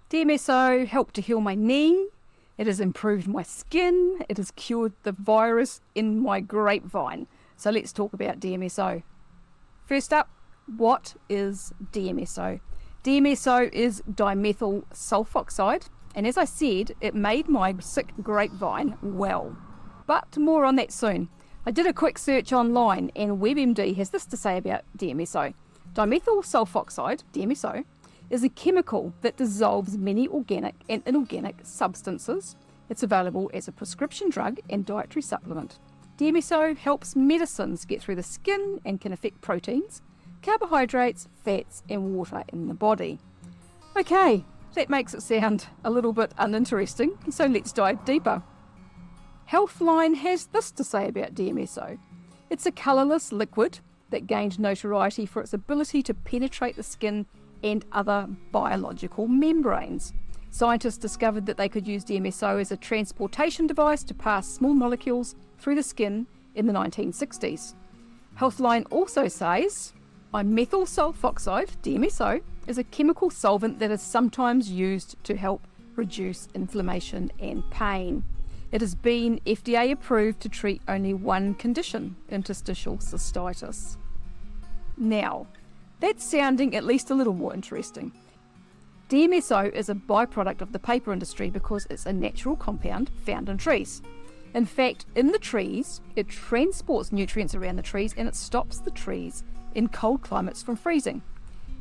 DMSO helped to heal my knee. It has improved my skin. It has cured the virus in my grapevine. So let's talk about DMSO. First up, what is DMSO? DMSO is dimethyl sulfoxide, and as I said, it made my sick grapevine well. But more on that soon. I did a quick search online, and WebMD has this to say about DMSO. Dimethyl sulfoxide, DMSO, is a chemical that dissolves many organic and inorganic substances. It's available as a prescription drug and dietary supplement. DMSO helps medicines get through the skin and can affect proteins, carbohydrates, fats and water in the body. Okay, that makes it sound a little bit uninteresting, so let's dive deeper. Healthline has this to say about DMSO. It's a colourless liquid that gained notoriety for its ability to penetrate the skin and other biological membranes. Scientists discovered that they could use DMSO as a transportation device to pass small molecules through the skin in the 1960s. Healthline also says, dimethyl sulfoxide, DMSO, is a chemical solvent that is sometimes used to help reduce inflammation and pain. It has been FDA approved to treat only one condition, interstitial cystitis. Now, that's sounding at least a little more interesting. DMSO is a byproduct of the paper industry because it's a natural compound found in trees. In fact, in the trees, it transports nutrients around the trees and it stops the trees in cold climates from freezing.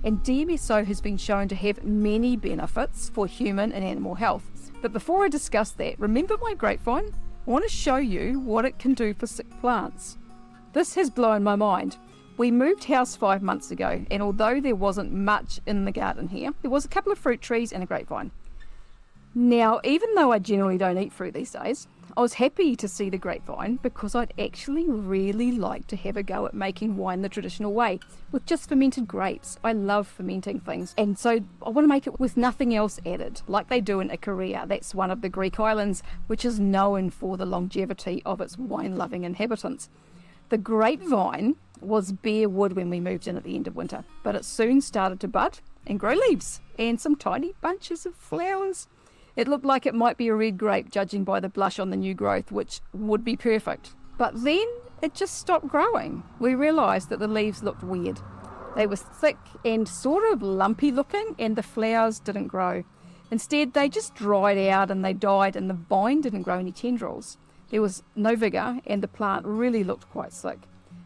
And DMSO has been shown to have many benefits for human and animal health. But before I discuss that, remember my grapevine? I want to show you what it can do for sick plants. This has blown my mind. We moved house 5 months ago, and although there wasn't much in the garden here, there was a couple of fruit trees and a grapevine. Now, even though I generally don't eat fruit these days, I was happy to see the grapevine because I'd actually really like to have a go at making wine the traditional way, with just fermented grapes. I love fermenting things, and so I want to make it with nothing else added, like they do in Ikaria. That's one of the Greek islands, which is known for the longevity of its wine-loving inhabitants. The grapevine was bare wood when we moved in at the end of winter, but it soon started to bud and grow leaves and some tiny bunches of flowers. It looked like it might be a red grape, judging by the blush on the new growth, which would be perfect. But then it just stopped growing. We realised that the leaves looked weird. They were thick and sort of lumpy looking, and the flowers didn't grow. Instead, they just dried out and they died, and the vine didn't grow any tendrils. There was no vigour, and the plant really looked quite sick.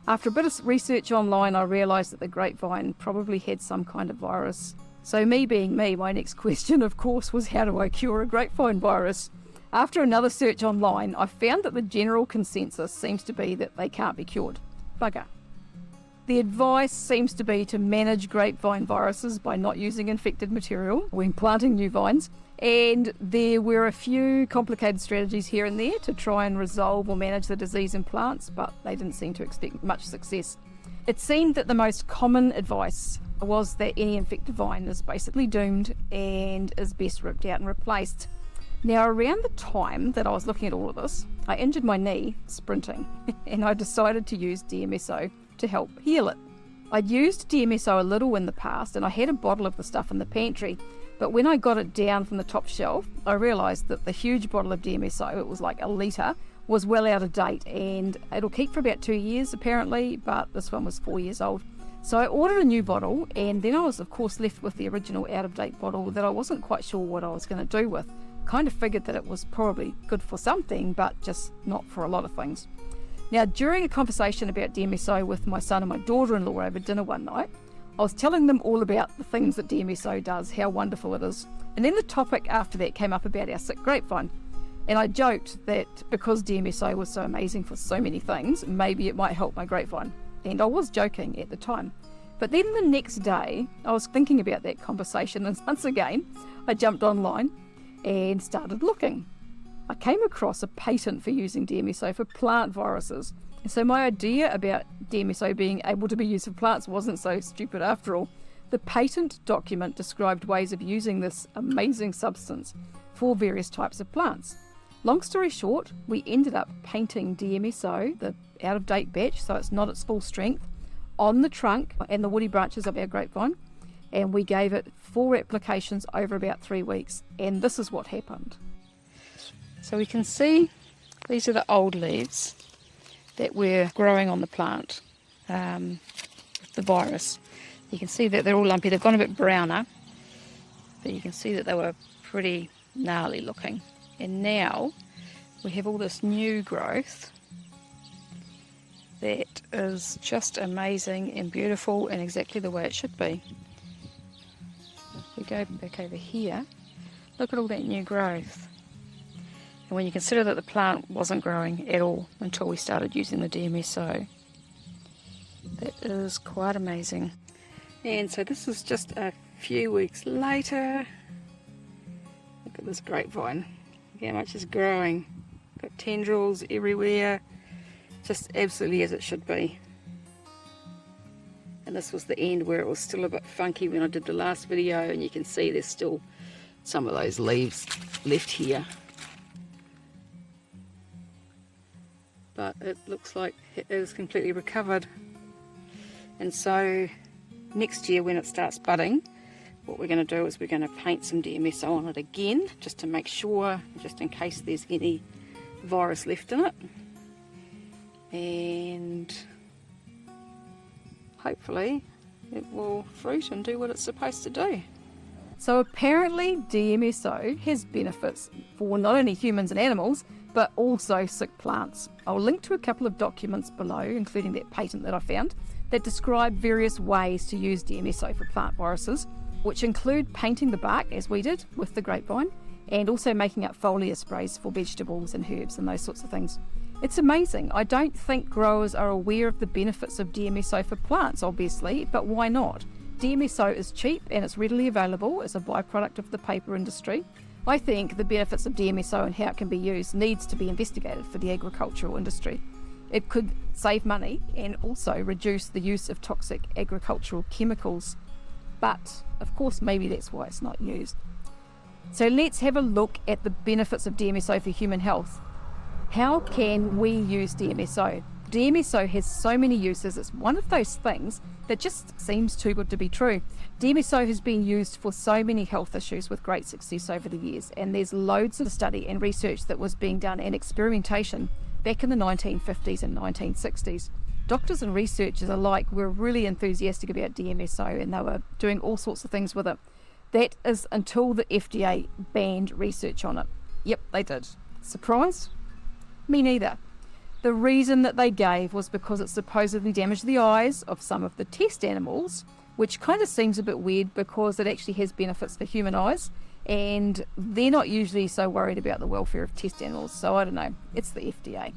After a bit of research online, I realised that the grapevine probably had some kind of virus. So me being me, my next question, of course, was how do I cure a grapevine virus? After another search online, I found that the general consensus seems to be that they can't be cured. Bugger. The advice seems to be to manage grapevine viruses by not using infected material when planting new vines, and there were a few complicated strategies here and there to try and resolve or manage the disease in plants, but they didn't seem to expect much success. It seemed that the most common advice was that any infected vine is basically doomed and is best ripped out and replaced. Now, around the time that I was looking at all of this, I injured my knee sprinting, and I decided to use DMSO to help heal it. I'd used DMSO a little in the past, and I had a bottle of the stuff in the pantry, but when I got it down from the top shelf, I realised that the huge bottle of DMSO, it was like a litre, was well out of date, and it'll keep for about 2 years apparently, but this one was 4 years old. So I ordered a new bottle, and then I was of course left with the original out-of-date bottle that I wasn't quite sure what I was going to do with. Kind of figured that it was probably good for something, but just not for a lot of things. Now, during a conversation about DMSO with my son and my daughter-in-law over dinner one night, I was telling them all about the things that DMSO does, how wonderful it is. And then the topic after that came up about our sick grapevine. And I joked that because DMSO was so amazing for so many things, maybe it might help my grapevine. And I was joking at the time. But then the next day, I was thinking about that conversation, and once again, I jumped online and started looking. I came across a patent for using DMSO for plant viruses. And so my idea about DMSO being able to be used for plants wasn't so stupid after all. The patent document described ways of using this amazing substance for various types of plants. Long story short, we ended up painting DMSO, the out-of-date batch, so it's not its full strength, on the trunk and the woody branches of our grapevine. and we gave it 4 applications over about 3 weeks, and this is what happened. So we can see these are the old leaves that were growing on the plant with the virus. You can see that they're all lumpy. They've gone a bit browner, but you can see that they were pretty gnarly looking. And now we have all this new growth that is just amazing and beautiful and exactly the way it should be. If we go back over here, look at all that new growth. And when you consider that the plant wasn't growing at all until we started using the DMSO, that is quite amazing. And so this is just a few weeks later. Look at this grapevine. Look how much is growing. Got tendrils everywhere. Just absolutely as it should be. And this was the end where it was still a bit funky when I did the last video, and you can see there's still some of those leaves left here. But it looks like it is completely recovered. And so next year when it starts budding, what we're going to do is we're going to paint some DMSO on it again, just to make sure, just in case there's any virus left in it. And hopefully it will fruit and do what it's supposed to do. So apparently DMSO has benefits for not only humans and animals, but also sick plants. I'll link to a couple of documents below, including that patent that I found, that describe various ways to use DMSO for plant viruses, which include painting the bark, as we did with the grapevine, and also making up foliar sprays for vegetables and herbs and those sorts of things. It's amazing. I don't think growers are aware of the benefits of DMSO for plants, obviously, but why not? DMSO is cheap and it's readily available as a byproduct of the paper industry. I think the benefits of DMSO and how it can be used needs to be investigated for the agricultural industry. It could save money and also reduce the use of toxic agricultural chemicals. But, of course, maybe that's why it's not used. So let's have a look at the benefits of DMSO for human health. How can we use DMSO? DMSO has so many uses. It's one of those things that just seems too good to be true. DMSO has been used for so many health issues with great success over the years, and there's loads of study and research that was being done and experimentation back in the 1950s and 1960s. Doctors and researchers alike were really enthusiastic about DMSO, and they were doing all sorts of things with it. That is until the FDA banned research on it. Yep, they did. Surprised? Me neither. The reason that they gave was because it supposedly damaged the eyes of some of the test animals, which kind of seems a bit weird because it actually has benefits for human eyes, and they're not usually so worried about the welfare of test animals, so I don't know. It's the FDA.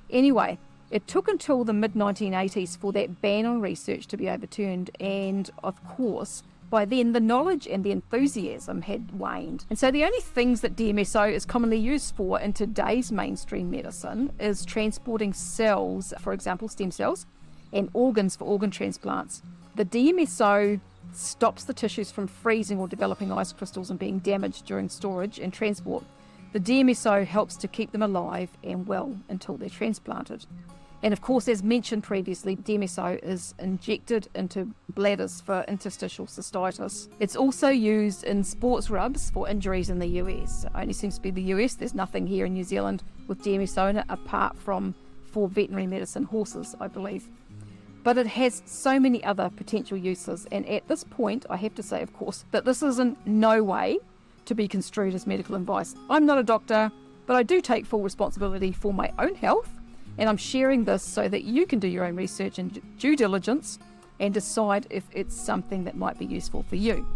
Anyway, it took until the mid-1980s for that ban on research to be overturned, and of course, by then the knowledge and the enthusiasm had waned. And so the only things that DMSO is commonly used for in today's mainstream medicine is transporting cells, for example stem cells, and organs for organ transplants. The DMSO stops the tissues from freezing or developing ice crystals and being damaged during storage and transport. The DMSO helps to keep them alive and well until they're transplanted. And of course, as mentioned previously, DMSO is injected into bladders for interstitial cystitis. It's also used in sports rubs for injuries in the US. It only seems to be the US. There's nothing here in New Zealand with DMSO in it apart from for veterinary medicine horses, I believe. But it has so many other potential uses, and at this point, I have to say, of course, that this is in no way to be construed as medical advice. I'm not a doctor, but I do take full responsibility for my own health, and I'm sharing this so that you can do your own research and due diligence and decide if it's something that might be useful for you.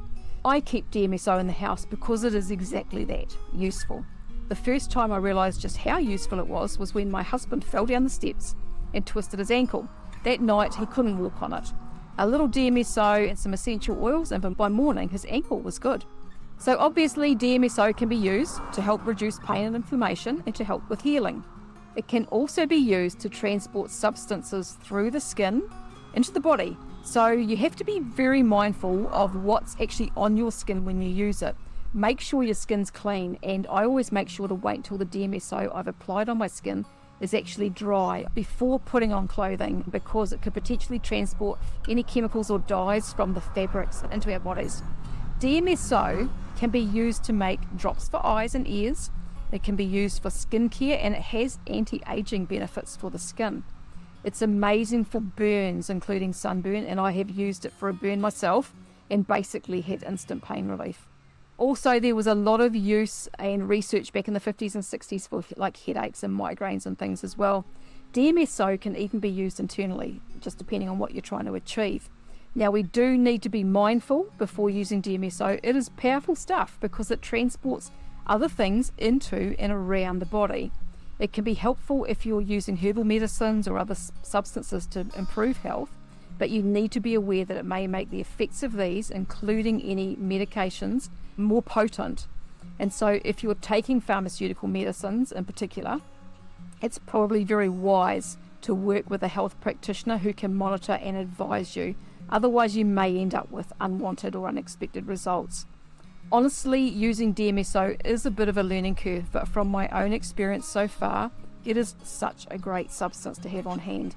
I keep DMSO in the house because it is exactly that, useful. The first time I realised just how useful it was when my husband fell down the steps and twisted his ankle. That night he couldn't walk on it. A little DMSO and some essential oils, and by morning his ankle was good. So obviously DMSO can be used to help reduce pain and inflammation and to help with healing. It can also be used to transport substances through the skin into the body. So you have to be very mindful of what's actually on your skin when you use it. Make sure your skin's clean, and I always make sure to wait until the DMSO I've applied on my skin is actually dry before putting on clothing, because it could potentially transport any chemicals or dyes from the fabrics into our bodies. DMSO can be used to make drops for eyes and ears. It can be used for skincare, and it has anti-aging benefits for the skin. It's amazing for burns, including sunburn, and I have used it for a burn myself and basically had instant pain relief. Also, there was a lot of use and research back in the 50s and 60s for like headaches and migraines and things as well. DMSO can even be used internally, just depending on what you're trying to achieve. Now, we do need to be mindful before using DMSO. It is powerful stuff because it transports other things into and around the body. It can be helpful if you're using herbal medicines or other substances to improve health, but you need to be aware that it may make the effects of these, including any medications, more potent. And so if you're taking pharmaceutical medicines in particular, it's probably very wise to work with a health practitioner who can monitor and advise you. Otherwise, you may end up with unwanted or unexpected results. Honestly, using DMSO is a bit of a learning curve, but from my own experience so far, it is such a great substance to have on hand.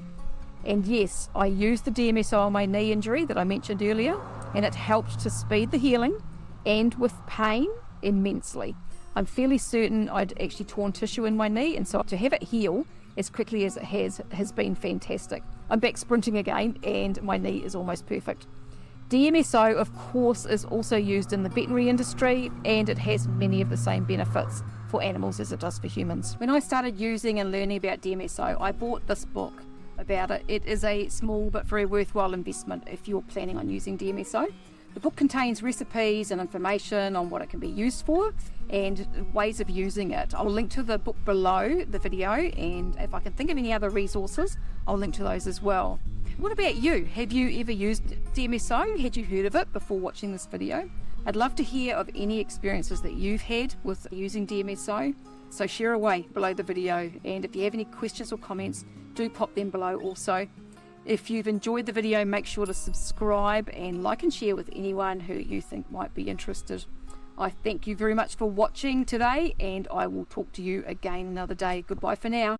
And yes, I used the DMSO on my knee injury that I mentioned earlier, and it helped to speed the healing and with pain immensely. I'm fairly certain I'd actually torn tissue in my knee, and so to have it heal as quickly as it has been fantastic. I'm back sprinting again and my knee is almost perfect. DMSO, of course, is also used in the veterinary industry, and it has many of the same benefits for animals as it does for humans. When I started using and learning about DMSO, I bought this book about it. It is a small but very worthwhile investment if you're planning on using DMSO. The book contains recipes and information on what it can be used for and ways of using it. I'll link to the book below the video, and if I can think of any other resources, I'll link to those as well. What about you? Have you ever used DMSO? Had you heard of it before watching this video? I'd love to hear of any experiences that you've had with using DMSO. So share away below the video, and if you have any questions or comments, do pop them below also. If you've enjoyed the video, make sure to subscribe and like and share with anyone who you think might be interested. I thank you very much for watching today, and I will talk to you again another day. Goodbye for now.